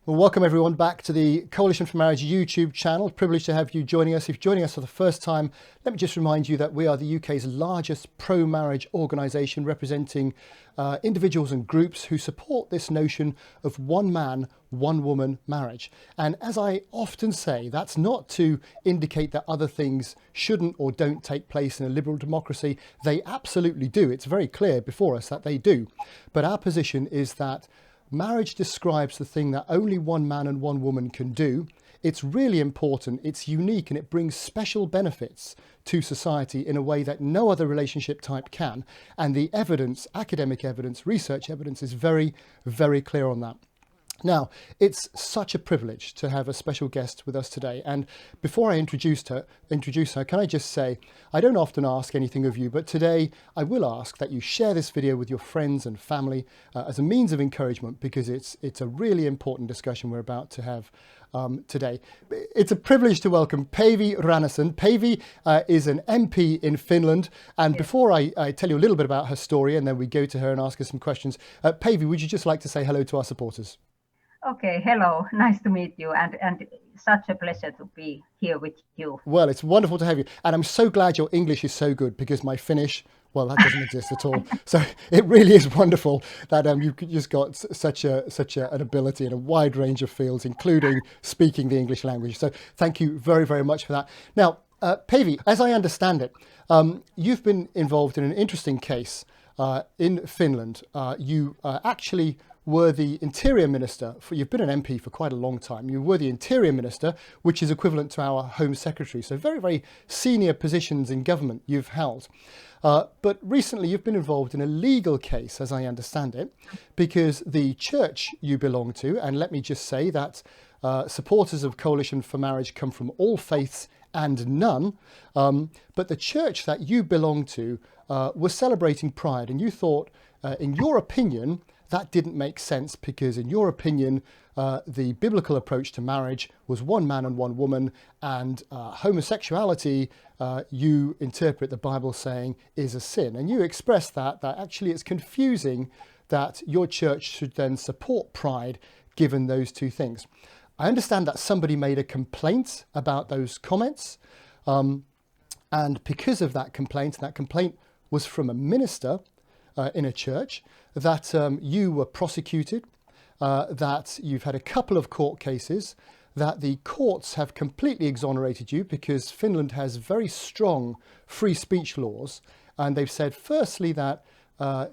Well, welcome everyone back to the Coalition for Marriage YouTube channel. Privileged to have you joining us. If you're joining us for the first time, let me just remind you that we are the UK's largest pro-marriage organisation representing individuals and groups who support this notion of one man, one woman marriage. And as I often say, that's not to indicate that other things shouldn't or don't take place in a liberal democracy. They absolutely do. It's very clear before us that they do. But our position is that marriage describes the thing that only one man and one woman can do. It's really important, it's unique, and it brings special benefits to society in a way that no other relationship type can. And the evidence, academic evidence, research evidence is very, very clear on that. Now, it's such a privilege to have a special guest with us today. And before I introduce her, can I just say, I don't often ask anything of you, but today I will ask that you share this video with your friends and family as a means of encouragement, because it's a really important discussion we're about to have today. It's a privilege to welcome Päivi Rannanen. Päivi is an MP in Finland. And before I tell you a little bit about her story and then we go to her and ask her some questions, Päivi, would you just like to say hello to our supporters? Okay, hello, nice to meet you, and such a pleasure to be here with you. Well, it's wonderful to have you, and I'm so glad your English is so good, because my Finnish, well, that doesn't exist at all. So it really is wonderful that you've just got such an ability in a wide range of fields, including speaking the English language. So thank you very, very much for that. Now, Päivi, as I understand it, you've been involved in an interesting case in Finland. You actually were the Interior Minister, you've been an MP for quite a long time, you were the Interior Minister, which is equivalent to our Home Secretary. So very, very senior positions in government you've held. But recently you've been involved in a legal case, as I understand it, because the church you belong to, and let me just say that supporters of Coalition for Marriage come from all faiths and none, but the church that you belong to was celebrating Pride, and you thought, in your opinion, that didn't make sense, because in your opinion, the biblical approach to marriage was one man and one woman, and homosexuality, you interpret the Bible saying, is a sin. And you express that actually it's confusing that your church should then support Pride given those two things. I understand that somebody made a complaint about those comments, and because of that complaint was from a minister in a church, that you were prosecuted, that you've had a couple of court cases, that the courts have completely exonerated you because Finland has very strong free speech laws. And they've said, firstly, that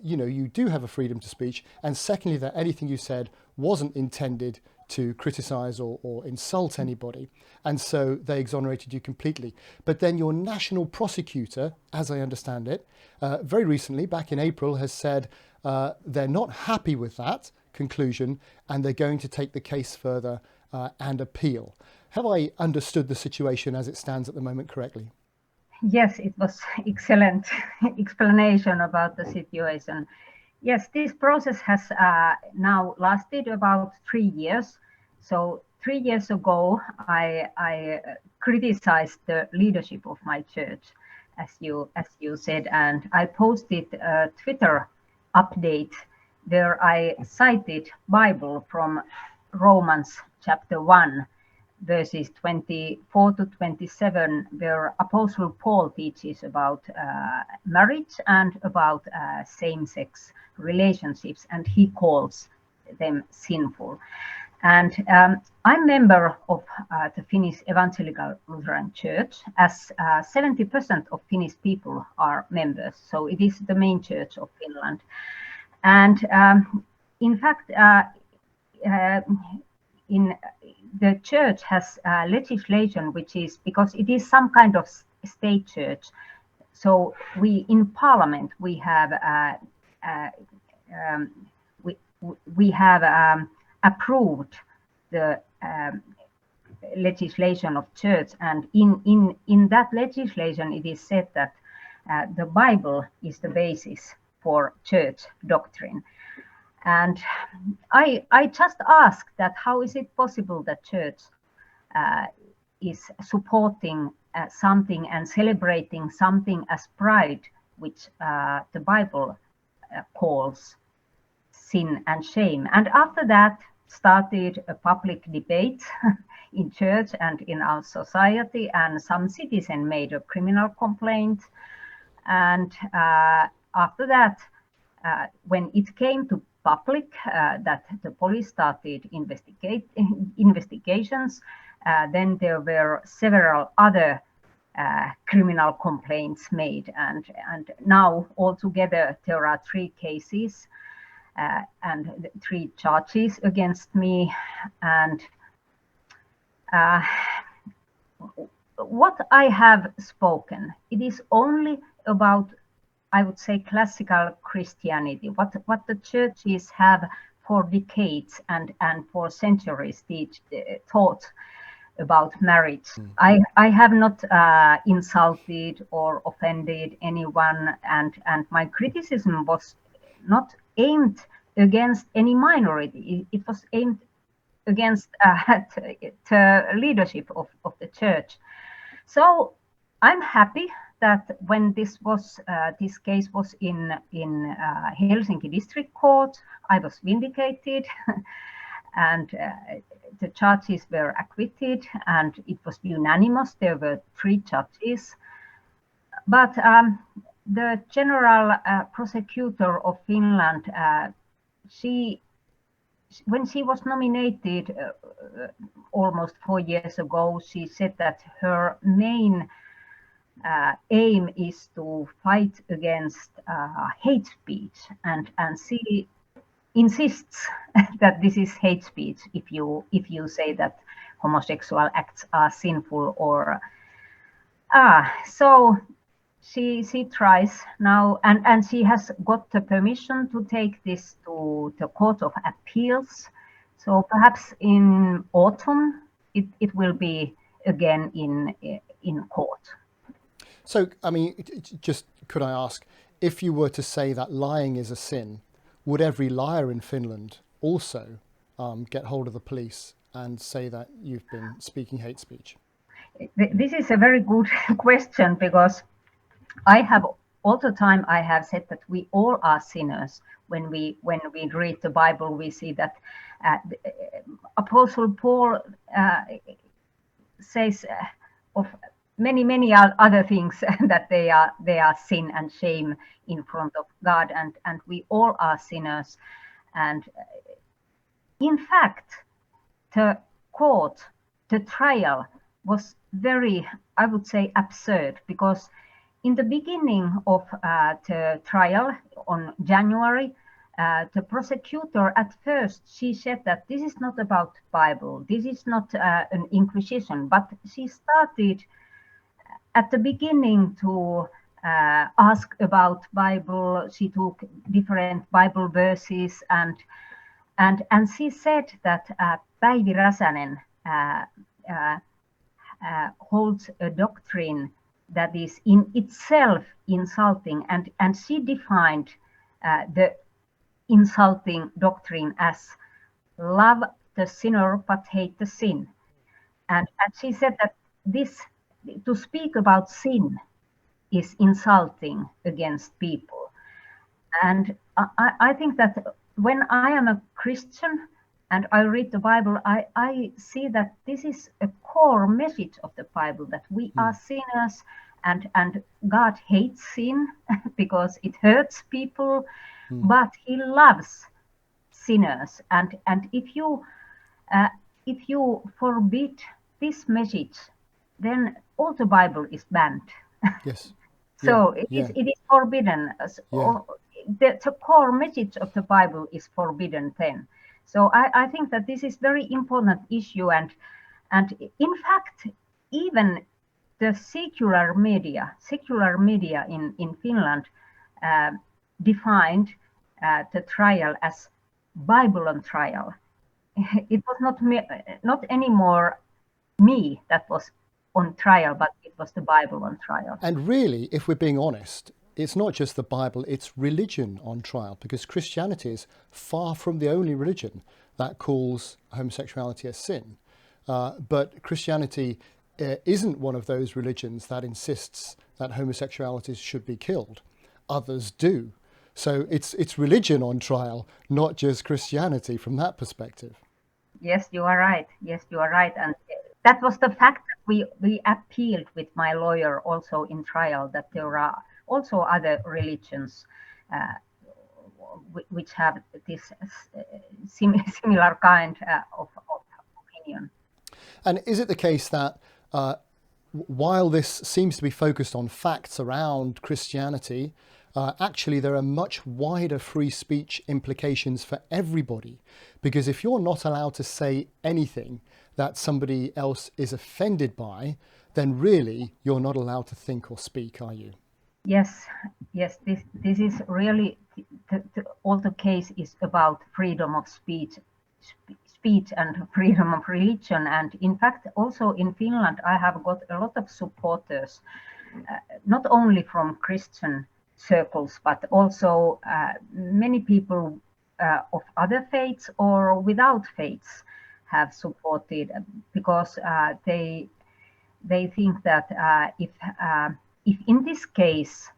you do have a freedom to speech, and secondly, that anything you said wasn't intended to criticize or insult anybody. And so they exonerated you completely. But then your national prosecutor, as I understand it, very recently, back in April, has said they're not happy with that conclusion and they're going to take the case further and appeal. Have I understood the situation as it stands at the moment correctly? Yes, it was excellent explanation about the situation. Yes, this process has now lasted about 3 years. So 3 years ago, I criticized the leadership of my church, as you said, and I posted a Twitter update where I cited Bible from Romans chapter 1, verses 24 to 27, where Apostle Paul teaches about marriage and about same-sex relationships, and he calls them sinful. And I'm member of the Finnish Evangelical Lutheran Church, as 70% of Finnish people are members. So it is the main church of Finland. And in fact, in the church has legislation, which is, because it is some kind of state church. So we in Parliament we have approved the legislation of church, and in that legislation it is said that the Bible is the basis for church doctrine. And I just asked that how is it possible that church is supporting something and celebrating something as pride, which the Bible calls sin and shame. And after that, started a public debate in church and in our society, and some citizen made a criminal complaint. And after that, when it came to public, that the police started investigations, then there were several other criminal complaints made, and now altogether there are 3 cases and 3 charges against me. And what I have spoken, it is only about, I would say, classical Christianity, what the churches have for decades and for centuries taught about marriage. I have not insulted or offended anyone, and my criticism was not aimed against any minority. It was aimed against the leadership of the church. So I'm happy that when this case was in Helsinki District Court, I was vindicated, and the charges were acquitted, and it was unanimous. There were 3 judges, but the general prosecutor of Finland, when she was nominated almost 4 years ago, she said that her main aim is to fight against hate speech, and she insists that this is hate speech if you say that homosexual acts are sinful, or so she tries now, and she has got the permission to take this to the Court of Appeals. So perhaps in autumn it will be again in court. So, I mean, just could I ask, if you were to say that lying is a sin, would every liar in Finland also get hold of the police and say that you've been speaking hate speech? This is a very good question, because I have all the time I have said that we all are sinners. When we read the Bible, we see that Apostle Paul says of many other things that they are sin and shame in front of God, and we all are sinners. And in fact, the trial was very, I would say, absurd, because in the beginning of the trial on January, the prosecutor at first, she said that this is not about Bible, this is not an inquisition, but she started at the beginning to ask about Bible. She took different Bible verses, and she said that Päivi Räsänen holds a doctrine that is in itself insulting, and she defined the insulting doctrine as love the sinner but hate the sin, and she said that this, to speak about sin, is insulting against people. And I think that when I am a Christian and I read the Bible, I see that this is a core message of the Bible, that we are sinners, and God hates sin because it hurts people, but he loves sinners. And if you forbid this message, then all the Bible is banned. Yes. So it is forbidden. The core message of the Bible is forbidden then. So I think that this is very important issue, and in fact, even the secular media in Finland defined the trial as Babylon trial. It was not anymore me that was on trial, but it was the Bible on trial. And really, if we're being honest, it's not just the Bible, it's religion on trial, because Christianity is far from the only religion that calls homosexuality a sin. But Christianity isn't one of those religions that insists that homosexuality should be killed. Others do. So it's religion on trial, not just Christianity from that perspective. Yes, you are right. Yes, you are right. And that was the fact that we appealed with my lawyer also in trial that there are also other religions uh, which have this similar kind of opinion. And is it the case that while this seems to be focused on facts around Christianity, actually there are much wider free speech implications for everybody? Because if you're not allowed to say anything that somebody else is offended by, then really you're not allowed to think or speak, are you? Yes, yes, this is really all the case is about freedom of speech and freedom of religion. And in fact, also in Finland, I have got a lot of supporters, not only from Christian circles, but also many people of other faiths or without faiths have supported because they think that if in this case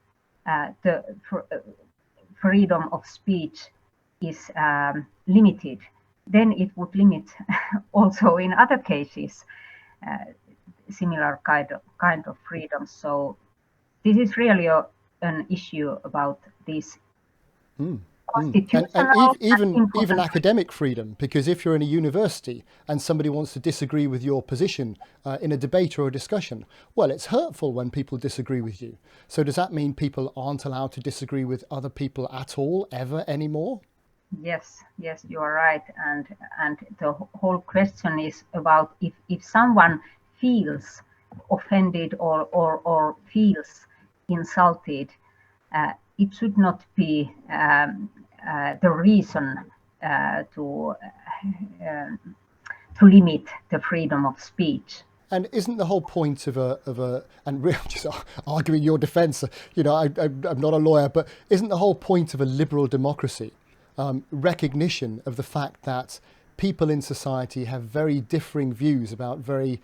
the freedom of speech is limited, then it would limit also in other cases uh, similar kind of freedom. So this is really an issue about these And constitutional and even important. academic freedom, because if you're in a university and somebody wants to disagree with your position in a debate or a discussion, well, it's hurtful when people disagree with you. So does that mean people aren't allowed to disagree with other people at all, ever anymore? Yes, yes, you are right. And the whole question is about if someone feels offended or feels insulted, it should not be the reason uh, to limit the freedom of speech. And isn't the whole point of and really just arguing your defence, I'm not a lawyer, but isn't the whole point of a liberal democracy recognition of the fact that people in society have very differing views about very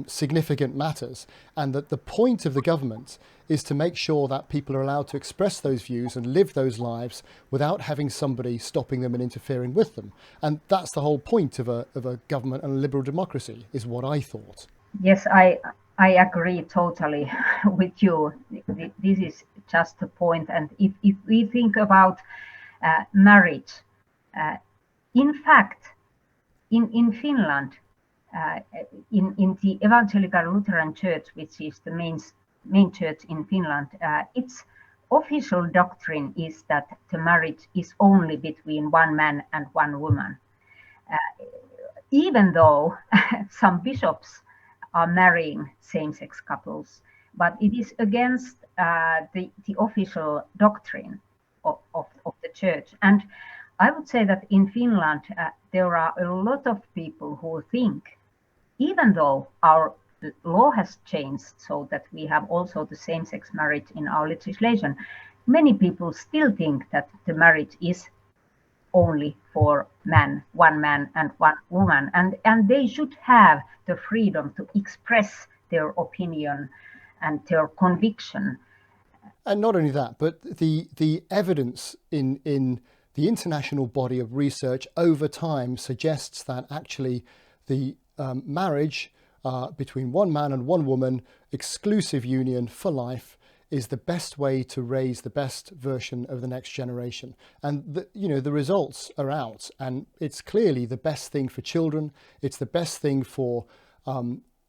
significant matters, and that the point of the government is to make sure that people are allowed to express those views and live those lives without having somebody stopping them and interfering with them. And that's the whole point of a government and a liberal democracy, is what I thought. Yes, I agree totally with you. This is just the point. And if we think about marriage, uh, in fact, in Finland, uh, in the Evangelical Lutheran Church, which is the main church in Finland, its official doctrine is that the marriage is only between one man and one woman. Even though some bishops are marrying same-sex couples, but it is against the official doctrine of the church. And I would say that in Finland, there are a lot of people who think, even though our law has changed so that we have also the same-sex marriage in our legislation, many people still think that the marriage is only for one man and one woman, and they should have the freedom to express their opinion and their conviction. And not only that, but the evidence in the international body of research over time suggests that actually the marriage between one man and one woman, exclusive union for life, is the best way to raise the best version of the next generation. And the results are out, and it's clearly the best thing for children. It's the best thing for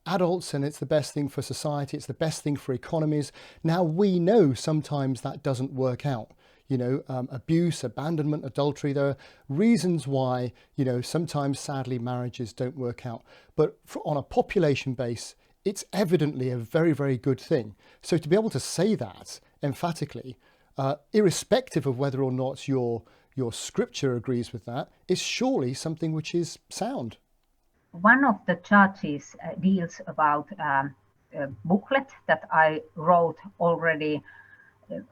adults, and it's the best thing for society. It's the best thing for economies. Now, we know sometimes that doesn't work out. Abuse, abandonment, adultery. There are reasons why, sometimes sadly marriages don't work out. But on a population base, it's evidently a very, very good thing. So to be able to say that emphatically, irrespective of whether or not your scripture agrees with that, is surely something which is sound. One of the charges deals about a booklet that I wrote already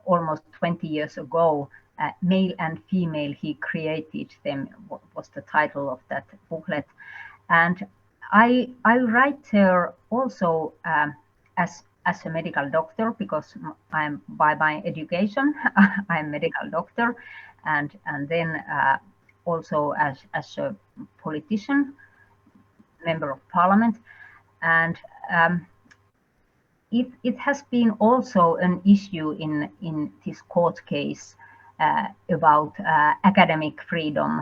almost 20 years ago. Male and female, he created them, was the title of that booklet. And I write there also as a medical doctor, because I'm by my education I'm a medical doctor, and then also as a politician. member of parliament, and it has been also an issue in this court case about academic freedom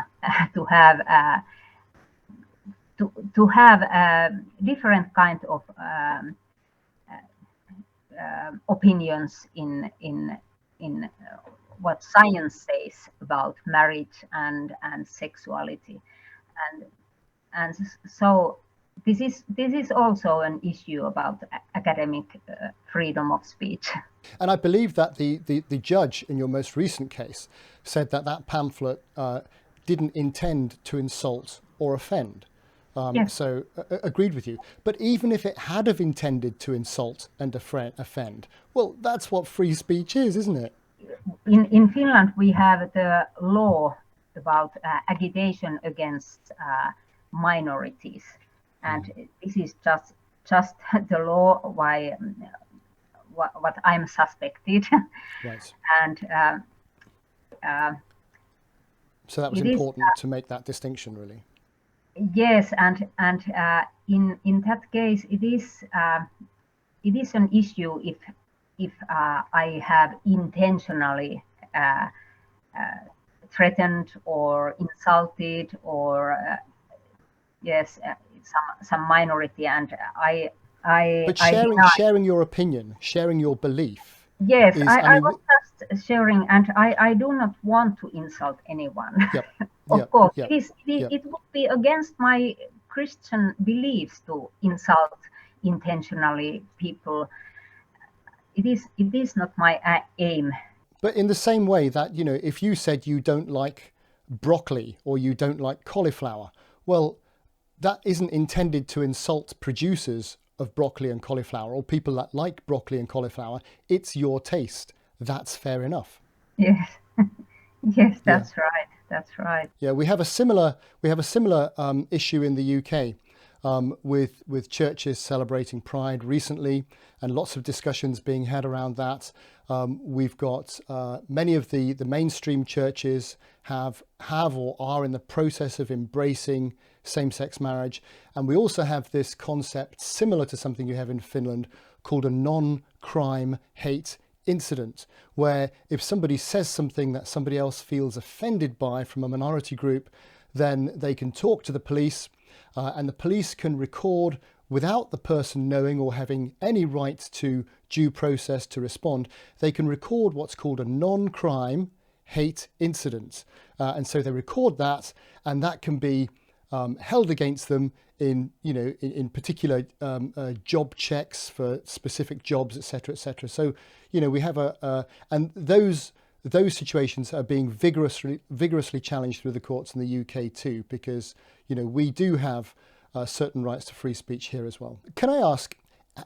to have different kind of opinions in what science says about marriage and sexuality, and so this is also an issue about academic freedom of speech. And I believe that the judge in your most recent case said that pamphlet didn't intend to insult or offend. Yes. So agreed with you. But even if it had have intended to insult and offend, well, that's what free speech is, isn't it? In Finland, we have the law about agitation against minorities, and this is just the law why what I'm suspected. Right. And so that was important to make that distinction, really. Yes, and in that case, it is an issue if I have intentionally threatened or insulted or yes, some minority, and But sharing your opinion, sharing your belief. Yes, I was just sharing, and I do not want to insult anyone. Yep. Of course, it would be against my Christian beliefs to insult intentionally people. It is not my aim. But in the same way that, you know, if you said you don't like broccoli or you don't like cauliflower, well, that isn't intended to insult producers of broccoli and cauliflower or people that like broccoli and cauliflower. It's your taste. That's fair enough. Yes. Yes, that's right. That's right. Yeah, we have a similar issue in the UK with churches celebrating Pride recently, and lots of discussions being had around that. We've got many of the mainstream churches have or are in the process of embracing same-sex marriage, and we also have this concept similar to something you have in Finland called a non-crime hate incident, where if somebody says something that somebody else feels offended by from a minority group, then they can talk to the police and the police can record without the person knowing or having any right to due process to respond. They can record what's called a non-crime hate incident. And so they record that, and that can be held against them in particular job checks for specific jobs, etc., etc. So, we have and those situations are being vigorously challenged through the courts in the UK too, because we do have certain rights to free speech here as well. Can I ask,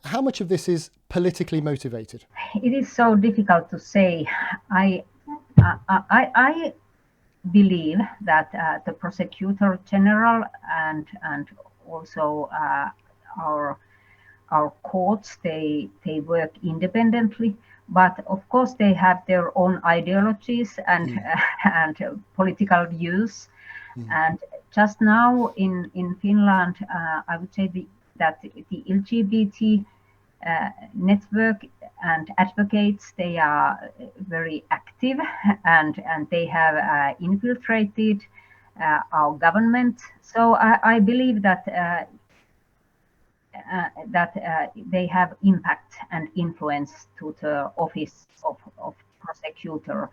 how much of this is politically motivated? It is so difficult to say. I believe that the prosecutor general and also our courts, they work independently, but of course they have their own ideologies and political views. And just now in Finland, I would say that the LGBT network and advocates, they are very active, and they have infiltrated our government. So I believe that they have impact and influence to the office of prosecutor.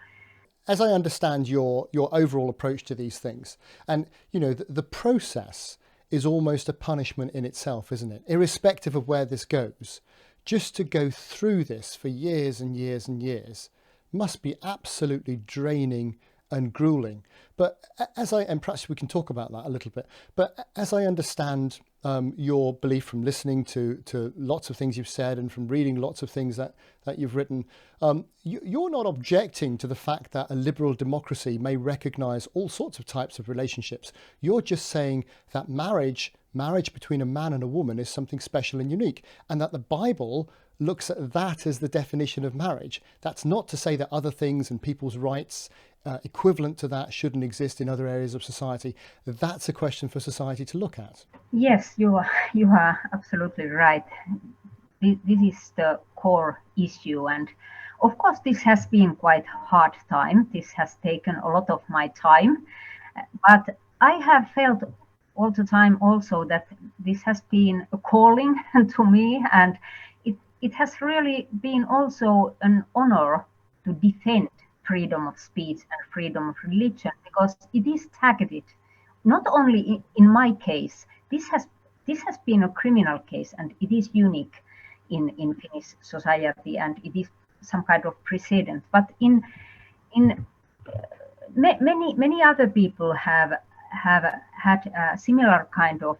As I understand your overall approach to these things, and the process is almost a punishment in itself, isn't it? Irrespective of where this goes, just to go through this for years and years and years must be absolutely draining and grueling. But and perhaps we can talk about that a little bit, but as I understand your belief from listening to lots of things you've said and from reading lots of things that you've written, you're not objecting to the fact that a liberal democracy may recognise all sorts of types of relationships. You're just saying that marriage marriage between a man and a woman is something special and unique, and that the Bible looks at that as the definition of marriage. That's not to say that other things and people's rights equivalent to that shouldn't exist in other areas of society. That's a question for society to look at. Yes, you are absolutely right. This is the core issue, and of course this has been quite hard time. This has taken a lot of my time, but I have felt all the time also that this has been a calling to me, and it has really been also an honor to defend freedom of speech and freedom of religion, because it is targeted not only in my case. This has been a criminal case, and it is unique in Finnish society, and it is some kind of precedent. But in many other people have had similar kind of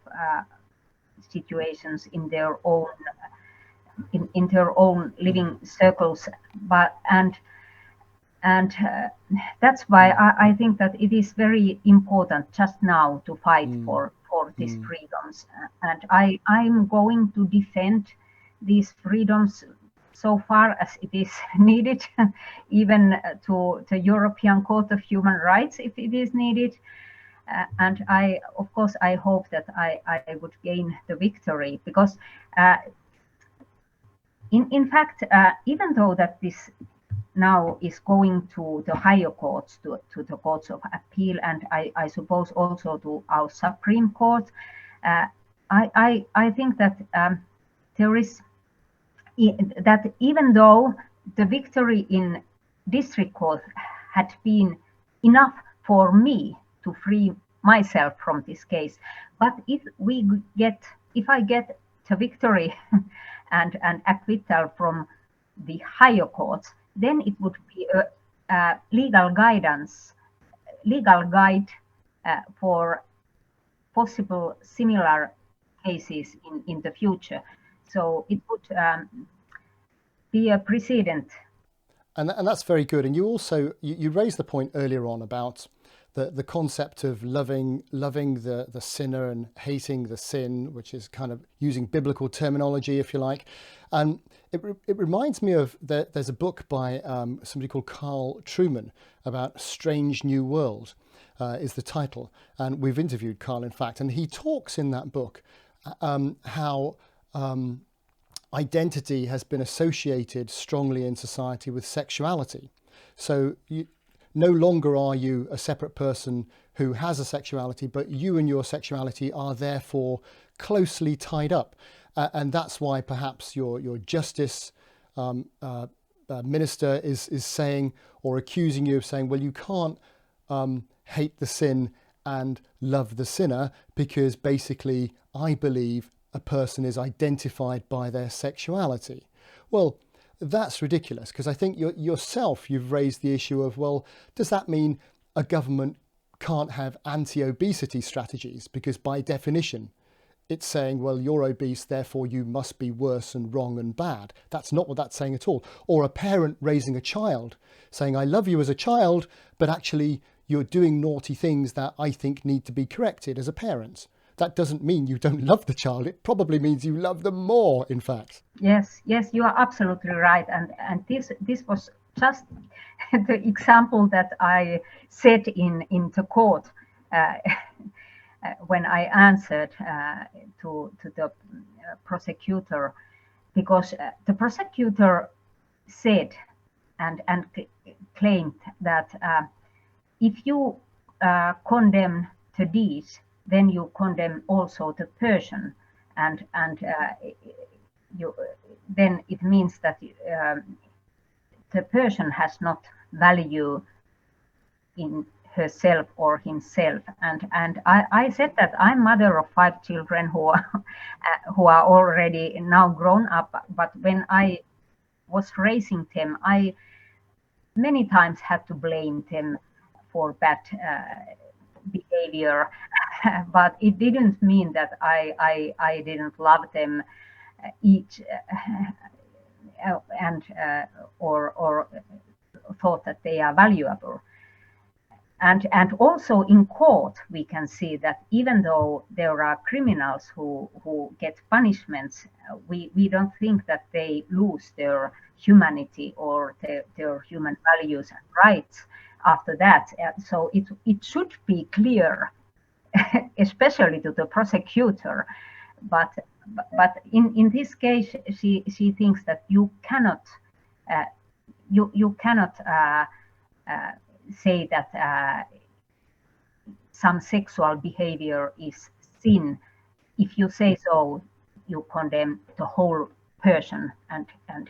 situations in their own living circles, but and that's why I think that it is very important just now to fight for these freedoms, and I'm going to defend these freedoms so far as it is needed, even to the European Court of Human Rights if it is needed. And of course, I hope that I would gain the victory, because in fact, even though that this now is going to the higher courts, to the courts of appeal, and I suppose also to our Supreme Court, I think that there is that even though the victory in district court had been enough for me to free myself from this case, but if I get the victory and acquittal from the higher courts, then it would be a legal guide for possible similar cases in the future. So it would be a precedent. And that's very good. And you also you raised the point earlier on about the concept of loving the sinner and hating the sin, which is kind of using biblical terminology, if you like. And it reminds me of there's a book by somebody called Carl Trueman about Strange New World, is the title. And we've interviewed Carl, in fact, and he talks in that book how identity has been associated strongly in society with sexuality. So no longer are you a separate person who has a sexuality, but you and your sexuality are therefore closely tied up. And that's why perhaps your justice minister is saying, or accusing you of saying, well, you can't hate the sin and love the sinner, because basically I believe a person is identified by their sexuality. Well, that's ridiculous, because I think you've raised the issue of, well, does that mean a government can't have anti-obesity strategies? Because by definition, it's saying, well, you're obese, therefore you must be worse and wrong and bad. That's not what that's saying at all. Or a parent raising a child saying, I love you as a child, but actually you're doing naughty things that I think need to be corrected as a parent. That doesn't mean you don't love the child. It probably means you love them more, in fact. Yes, you are absolutely right. And this was just the example that I said in the court when I answered to the prosecutor, because the prosecutor said and claimed that if you condemn the deeds, then you condemn also the person, and then it means that the person has not value in herself or himself. And I said that I'm mother of 5 children who are already now grown up, but when I was raising them, I many times had to blame them for bad behavior, but it didn't mean that I didn't love them each and or thought that they are valuable. And also in court, we can see that even though there are criminals who get punishments, we don't think that they lose their humanity or their human values and rights after that. So it should be clear, especially to the prosecutor. But in this case, she thinks that you cannot you cannot say that some sexual behavior is sin. If you say so, you condemn the whole person and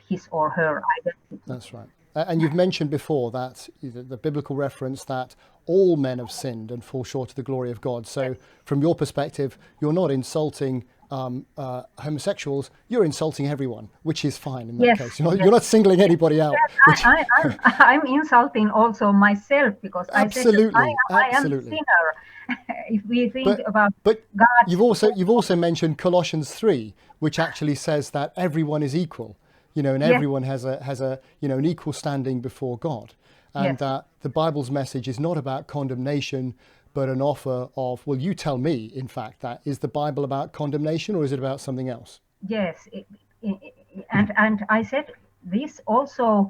his or her identity. That's right. And you've mentioned before that the biblical reference that all men have sinned and fall short of the glory of God. So from your perspective, you're not insulting homosexuals, you're insulting everyone, which is fine in that Yes, case. You're yes. not singling anybody out. Yes, I'm insulting also myself, because I said that I am a Absolutely. sinner. If we think about But God, you've also mentioned Colossians 3, which actually says that everyone is equal, and Yes. everyone has a an equal standing before God, and Yes. that the Bible's message is not about condemnation, but an offer of, well, you tell me, in fact, that is the Bible about condemnation, or is it about something else? Yes, and I said this also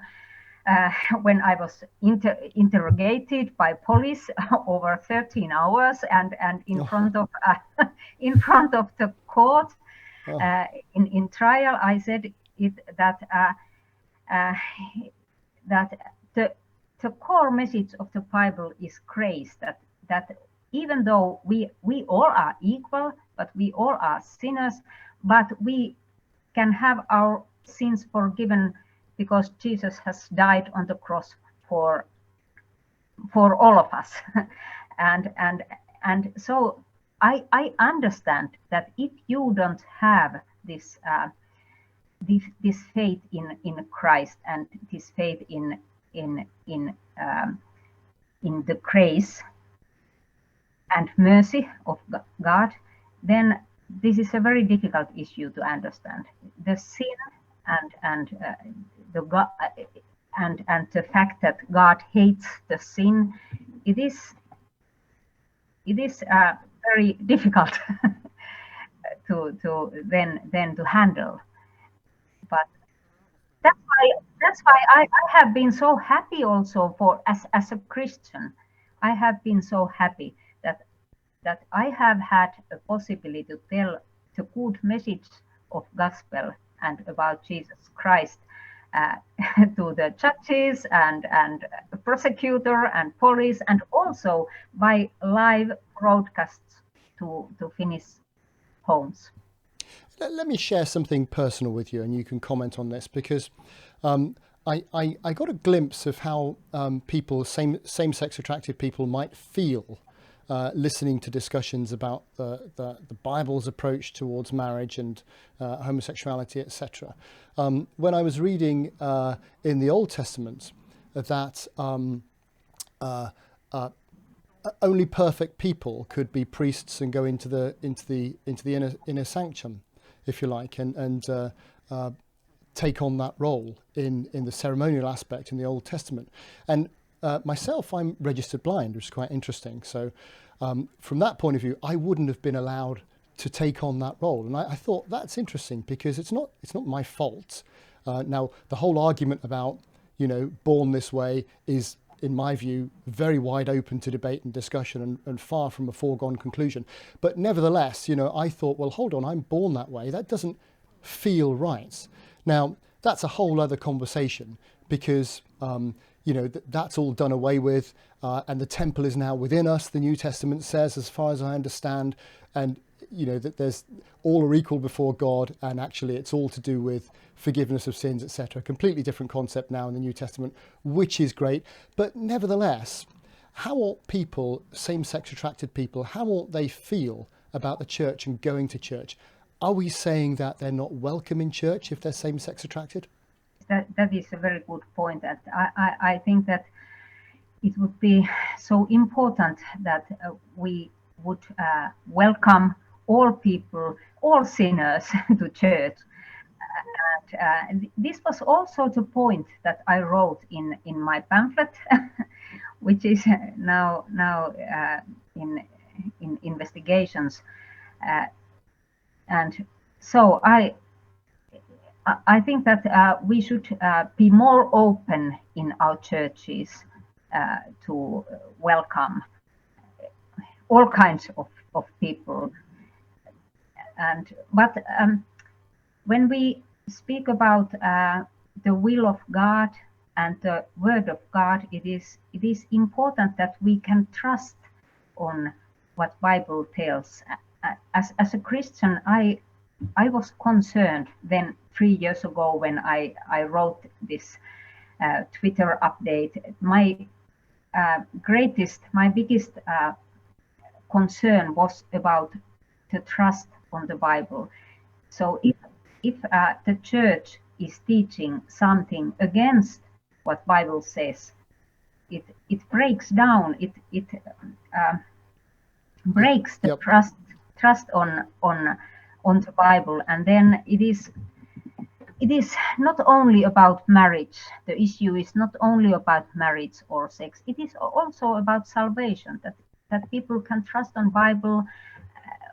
when I was interrogated by police over 13 hours, and in front of in front of the court in trial. I said that that the core message of the Bible is grace. That even though we all are equal, but we all are sinners, but we can have our sins forgiven because Jesus has died on the cross for all of us. and so I understand that if you don't have this this faith in Christ, and this faith in the grace and mercy of God, then this is a very difficult issue to understand. The sin and the God and the fact that God hates the sin, it is very difficult to then to handle. But that's why I have been so happy also for as a Christian. I have been so happy that I have had a possibility to tell the good message of gospel and about Jesus Christ to the judges and prosecutor and police, and also by live broadcasts to Finnish homes. Let me share something personal with you, and you can comment on this, because I got a glimpse of how people, same-sex attracted people, might feel listening to discussions about the Bible's approach towards marriage and homosexuality, etc. When I was reading in the Old Testament that only perfect people could be priests and go into the inner sanctum, if you like, and take on that role in the ceremonial aspect in the Old Testament. And myself, I'm registered blind, which is quite interesting. So from that point of view, I wouldn't have been allowed to take on that role. And I thought that's interesting, because it's not my fault. Now, the whole argument about, born this way is, in my view, very wide open to debate and discussion, and far from a foregone conclusion. But nevertheless, I thought, well, hold on, I'm born that way. That doesn't feel right. Now, that's a whole other conversation, because that's all done away with, and the temple is now within us, the New Testament says, as far as I understand, and that there's all are equal before God, and actually it's all to do with forgiveness of sins, etc. Completely different concept now in the New Testament, which is great. But nevertheless, how ought people, same-sex attracted people, how ought they feel about the church and going to church? Are we saying that they're not welcome in church if they're same-sex attracted? That is a very good point. That I think that it would be so important that we would welcome all people, all sinners to church. And this was also the point that I wrote in my pamphlet, which is now in investigations, and so I think that we should be more open in our churches to welcome all kinds of people. But when we speak about the will of God and the word of God, it is important that we can trust on what Bible tells. As a Christian, I was concerned then 3 years ago when I wrote this Twitter update. My biggest concern was about the trust on the Bible. So if the church is teaching something against what Bible says, it breaks down. It breaks the trust on the Bible, and then it is not only about marriage. The issue is not only about marriage or sex. It is also about salvation. That people can trust on Bible,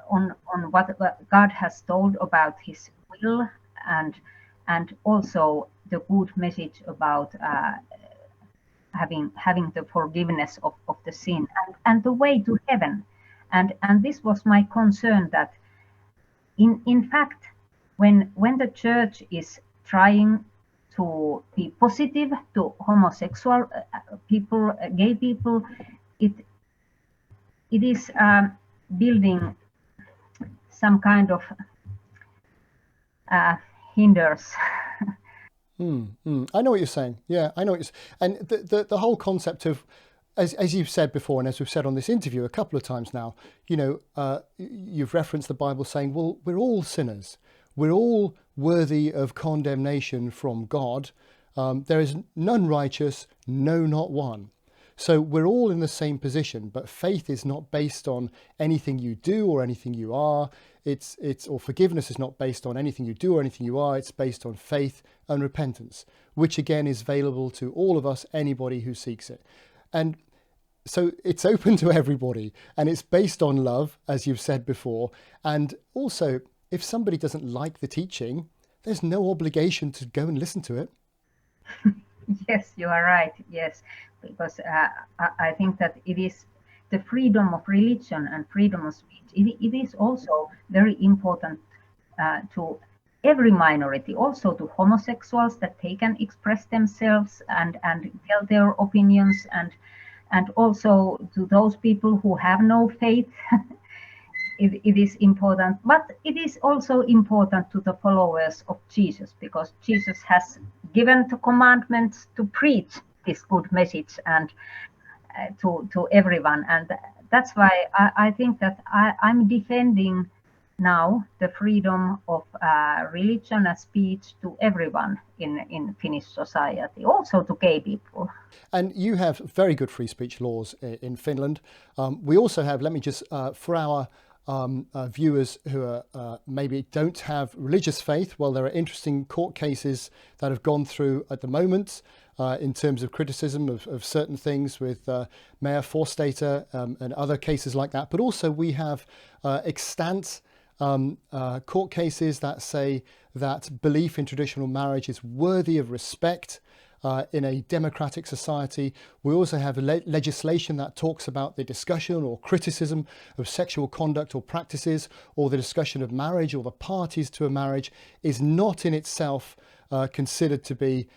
on what God has told about His will, and also the good message about having the forgiveness of the sin and the way to heaven. And this was my concern, that in fact, when the church is trying to be positive to homosexual people, gay people, it is building some kind of hinders. I know what you're saying. Yeah, I know what you're saying. And the whole concept of, as you've said before, and as we've said on this interview a couple of times now, you've referenced the Bible saying, well, we're all sinners. We're all worthy of condemnation from God. There is none righteous, no, not one. So we're all in the same position, but faith is not based on anything you do or anything you are. Or forgiveness is not based on anything you do or anything you are. It's based on faith and repentance, which again is available to all of us, anybody who seeks it. And so it's open to everybody, and it's based on love, as you've said before. And also, if somebody doesn't like the teaching, there's no obligation to go and listen to it. Yes, you are right. Yes, because I think that it is the freedom of religion and freedom of speech. It is also very important to every minority, also to homosexuals, that they can express themselves and tell their opinions, and also to those people who have no faith. It is important, but it is also important to the followers of Jesus, because Jesus has given the commandments to preach this good message and to everyone. And that's why I think that I'm defending now the freedom of religion and speech to everyone in Finnish society, also to gay people. And you have very good free speech laws in Finland. We also have, let me just, for our viewers who are maybe don't have religious faith, well, there are interesting court cases that have gone through at the moment in terms of criticism of certain things with Mayor Forstater and other cases like that. But also we have extant court cases that say that belief in traditional marriage is worthy of respect in a democratic society. We also have legislation that talks about the discussion or criticism of sexual conduct or practices, or the discussion of marriage or the parties to a marriage is not in itself considered to be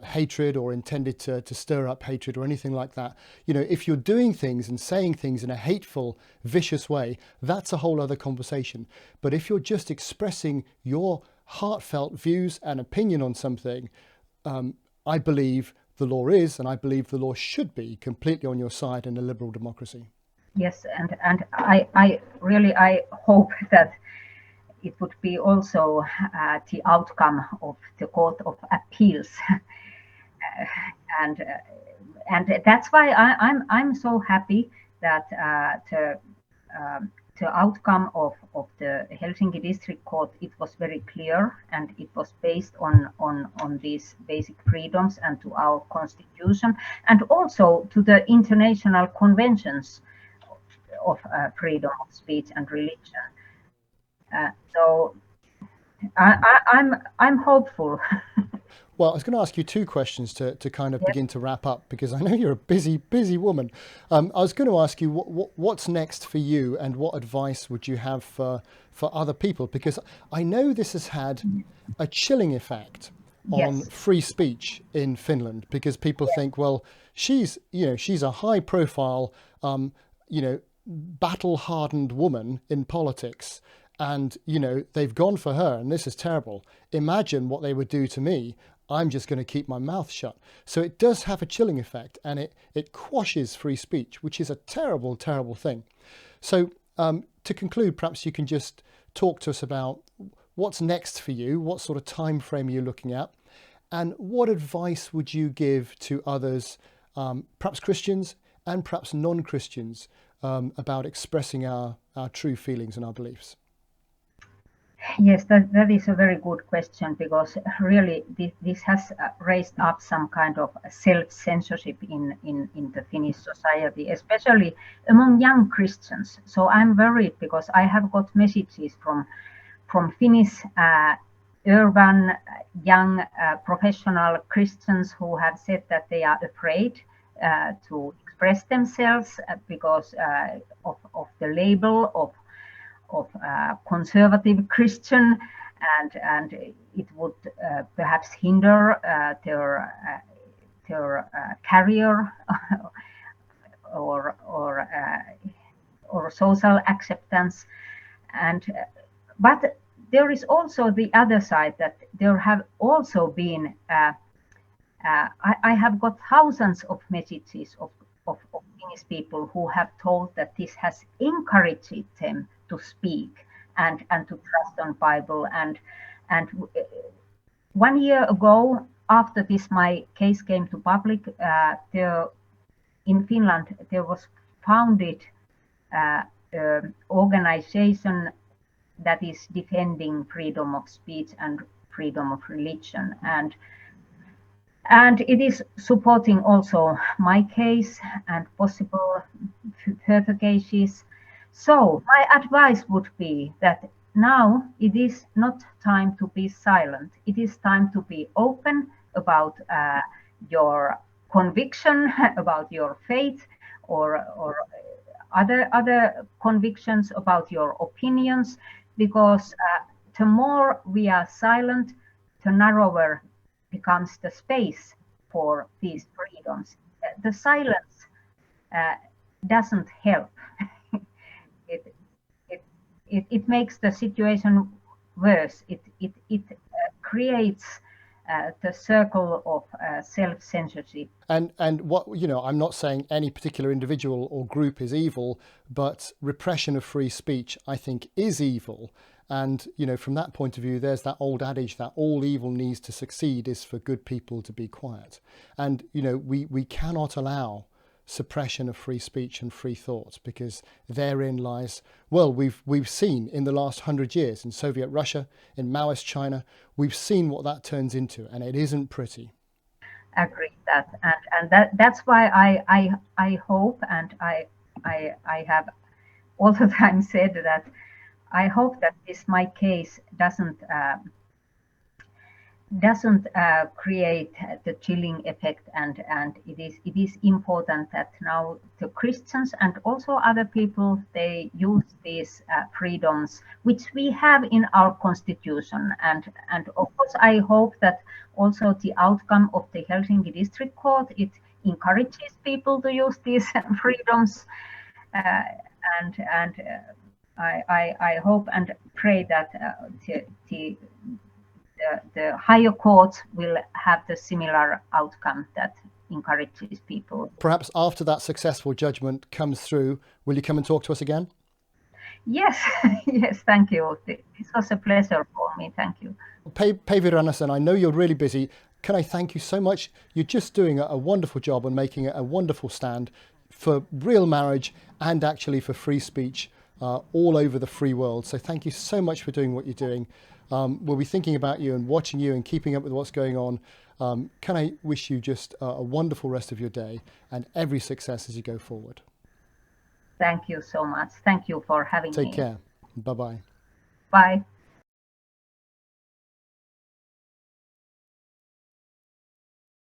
hatred or intended to stir up hatred or anything like that. If you're doing things and saying things in a hateful, vicious way, that's a whole other conversation. But if you're just expressing your heartfelt views and opinion on something, I believe the law is, and I believe the law should be, completely on your side in a liberal democracy. Yes, and I really hope that it would be also the outcome of the Court of Appeals, and that's why I'm so happy that the the outcome of the Helsinki District Court, it was very clear, and it was based on these basic freedoms and to our constitution, and also to the international conventions of freedom of speech and religion. So I'm hopeful. Well, I was going to ask you two questions to kind of begin to wrap up, because I know you're a busy woman. I was going to ask you what's next for you, and what advice would you have for other people? Because I know this has had a chilling effect on free speech in Finland, because people think, well, she's a high profile, battle hardened woman in politics, and they've gone for her, and this is terrible. Imagine what they would do to me. I'm just going to keep my mouth shut. So it does have a chilling effect, and it quashes free speech, which is a terrible thing. So to conclude, perhaps you can just talk to us about what's next for you, what sort of time frame are you looking at, and what advice would you give to others, perhaps Christians and perhaps non-Christians, about expressing our true feelings and our beliefs? Yes, that is a very good question, because really this has raised up some kind of self-censorship in the Finnish society, especially among young Christians. So I'm worried, because I have got messages from Finnish urban young professional Christians who have said that they are afraid to express themselves because of the label of conservative Christian, and it would perhaps hinder their career or social acceptance. And but there is also the other side, that there have also been I have got thousands of messages of Finnish people who have told that this has encouraged them to speak and to trust on Bible. And 1 year ago, after this my case came to public, there in Finland there was founded organization that is defending freedom of speech and freedom of religion, and it is supporting also my case and possible further cases. So my advice would be that now it is not time to be silent. It is time to be open about your conviction, about your faith, or other convictions, about your opinions, because the more we are silent, the narrower becomes the space for these freedoms. The silence doesn't help. It makes the situation worse. It creates the circle of self-censorship. And what, I'm not saying any particular individual or group is evil, but repression of free speech, I think, is evil. And, from that point of view, there's that old adage that all evil needs to succeed is for good people to be quiet. And, we cannot allow suppression of free speech and free thought, because therein lies, well, we've seen in the last 100 years in Soviet Russia, in Maoist China, we've seen what that turns into, and it isn't pretty. Agree that, and that's why I hope, and I have all the time said that I hope that this my case doesn't create the chilling effect, and it is important that now the Christians and also other people, they use these freedoms which we have in our constitution, and of course I hope that also the outcome of the Helsinki District Court, it encourages people to use these freedoms, and I hope and pray that the higher courts will have the similar outcome that encourages people. Perhaps after that successful judgment comes through, will you come and talk to us again? Yes, yes, thank you. This was a pleasure for me. Thank you. Päivi Rannanen, I know you're really busy. Can I thank you so much? You're just doing a wonderful job and making a wonderful stand for real marriage and actually for free speech all over the free world. So thank you so much for doing what you're doing. We'll be thinking about you and watching you and keeping up with what's going on. Can I wish you just a wonderful rest of your day and every success as you go forward. Thank you so much. Thank you for having me. Take care. Bye-bye. Bye.